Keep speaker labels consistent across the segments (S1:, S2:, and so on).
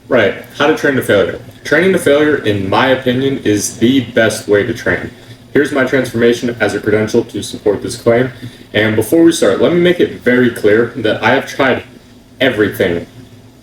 S1: Right, how to train to failure. Training to failure, in my opinion, is the best way to train. Here's my transformation as a credential to support this claim. And before we start, let me make it very clear that I have tried everything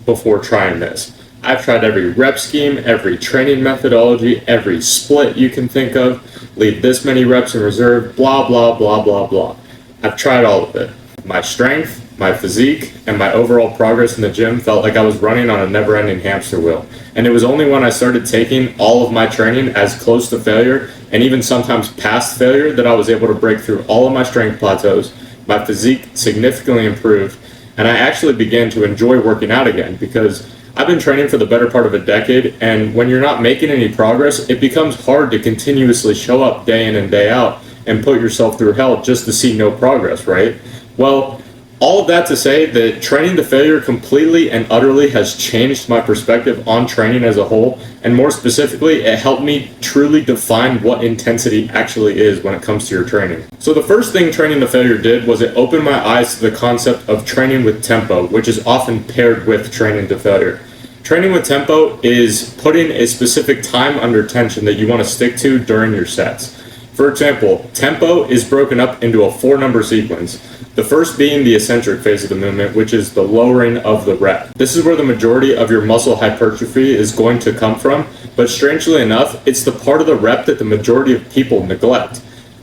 S1: before trying this. I've tried every rep scheme, every training methodology, every split you can think of, leave this many reps in reserve, blah, blah, blah, blah, blah. I've tried all of it. My strength, my physique, and my overall progress in the gym felt like I was running on a never-ending hamster wheel. And it was only when I started taking all of my training as close to failure, and even sometimes past failure, that I was able to break through all of my strength plateaus. My physique significantly improved, and I actually began to enjoy working out again, because I've been training for the better part of a decade, and when you're not making any progress, it becomes hard to continuously show up day in and day out and put yourself through hell just to see no progress, right? Well, all of that to say that training to failure completely and utterly has changed my perspective on training as a whole, and more specifically, it helped me truly define what intensity actually is when it comes to your training. So the first thing training to failure did was it opened my eyes to the concept of training with tempo, which is often paired with training to failure. Training with tempo is putting a specific time under tension that you want to stick to during your sets. For example, tempo is broken up into a 4-number sequence. The first being the eccentric phase of the movement, which is the lowering of the rep. This is where the majority of your muscle hypertrophy is going to come from, but strangely enough, it's the part of the rep that the majority of people neglect.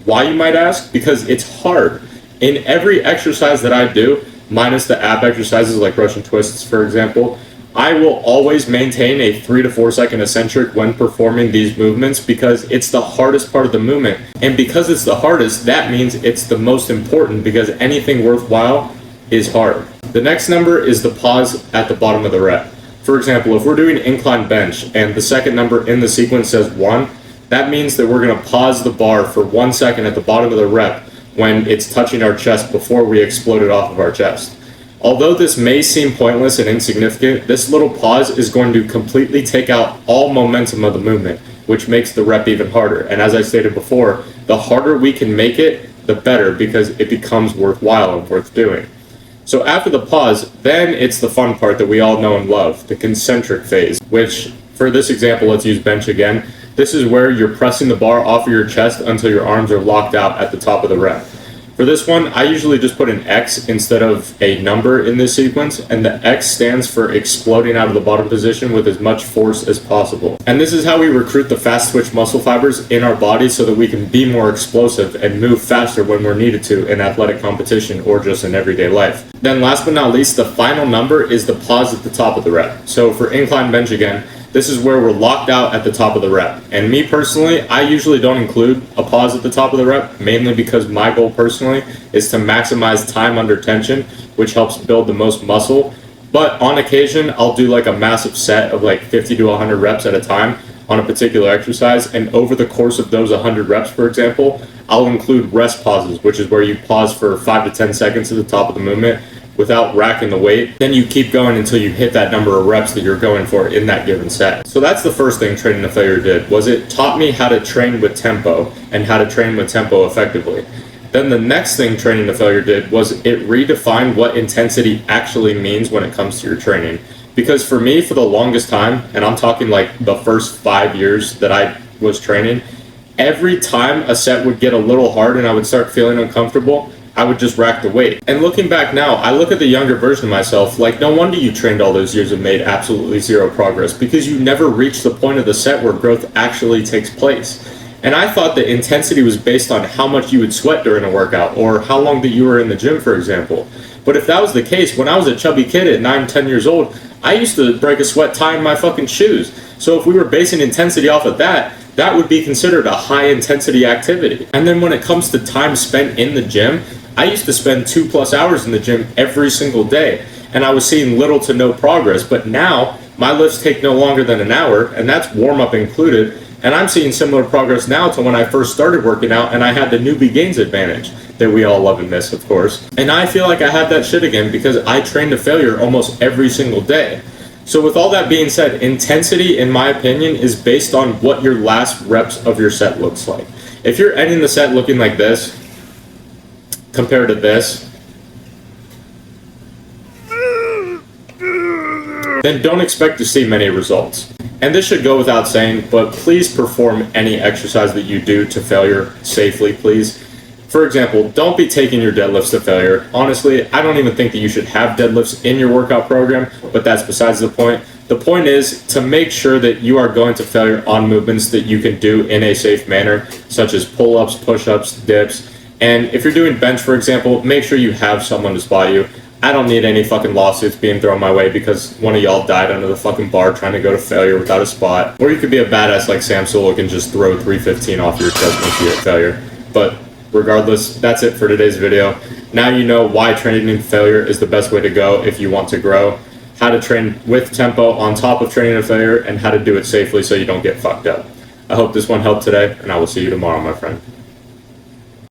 S1: Why, you might ask? Because it's hard. In every exercise that I do, minus the ab exercises like Russian twists, for example, I will always maintain a 3 to 4 second eccentric when performing these movements because it's the hardest part of the movement. And because it's the hardest, that means it's the most important, because anything worthwhile is hard. The next number is the pause at the bottom of the rep. For example, if we're doing incline bench and the second number in the sequence says 1, that means that we're going to pause the bar for 1 second at the bottom of the rep when it's touching our chest before we explode it off of our chest. Although this may seem pointless and insignificant, this little pause is going to completely take out all momentum of the movement, which makes the rep even harder. And as I stated before, the harder we can make it, the better, because it becomes worthwhile and worth doing. So after the pause, then it's the fun part that we all know and love, the concentric phase, which, for this example, let's use bench again. This is where you're pressing the bar off of your chest until your arms are locked out at the top of the rep. For this one, I usually just put an X instead of a number in this sequence, and the X stands for exploding out of the bottom position with as much force as possible. And this is how we recruit the fast twitch muscle fibers in our body so that we can be more explosive and move faster when we're needed to in athletic competition or just in everyday life. Then last but not least, the final number is the pause at the top of the rep. So for incline bench again, this is where we're locked out at the top of the rep. And me personally, I usually don't include a pause at the top of the rep, mainly because my goal personally is to maximize time under tension, which helps build the most muscle. But on occasion, I'll do like a massive set of like 50 to 100 reps at a time on a particular exercise. And over the course of those 100 reps, for example, I'll include rest pauses, which is where you pause for 5 to 10 seconds at the top of the movement without racking the weight. Then you keep going until you hit that number of reps that you're going for in that given set. So that's the first thing training to failure did, was it taught me how to train with tempo and how to train with tempo effectively. Then the next thing training to failure did was it redefined what intensity actually means when it comes to your training. Because for me, for the longest time, and I'm talking like the first 5 years that I was training, every time a set would get a little hard and I would start feeling uncomfortable, I would just rack the weight. And looking back now, I look at the younger version of myself like, no wonder you trained all those years and made absolutely zero progress, because you never reached the point of the set where growth actually takes place. And I thought that intensity was based on how much you would sweat during a workout or how long that you were in the gym, for example. But if that was the case, when I was a chubby kid at 9, 10 years old, I used to break a sweat tying my fucking shoes. So if we were basing intensity off of that, that would be considered a high intensity activity. And then when it comes to time spent in the gym, I used to spend 2+ hours in the gym every single day, and I was seeing little to no progress. But now my lifts take no longer than an hour, and that's warm-up included, and I'm seeing similar progress now to when I first started working out and I had the newbie gains advantage that we all love and miss, of course. And I feel like I have that shit again because I train to failure almost every single day. So with all that being said, intensity, in my opinion, is based on what your last reps of your set looks like. If you're ending the set looking like this, compared to this, then don't expect to see many results. And this should go without saying, but please perform any exercise that you do to failure safely, please. For example, don't be taking your deadlifts to failure. Honestly, I don't even think that you should have deadlifts in your workout program, but that's besides the point. The point is to make sure that you are going to failure on movements that you can do in a safe manner, such as pull-ups, push-ups, dips. And if you're doing bench, for example, make sure you have someone to spot you. I don't need any fucking lawsuits being thrown my way because one of y'all died under the fucking bar trying to go to failure without a spot. Or you could be a badass like Sam Sulek and just throw 315 off your chest once you hit failure. But regardless, that's it for today's video. Now you know why training to failure is the best way to go if you want to grow, how to train with tempo on top of training to failure, and how to do it safely so you don't get fucked up. I hope this one helped today, and I will see you tomorrow, my friend.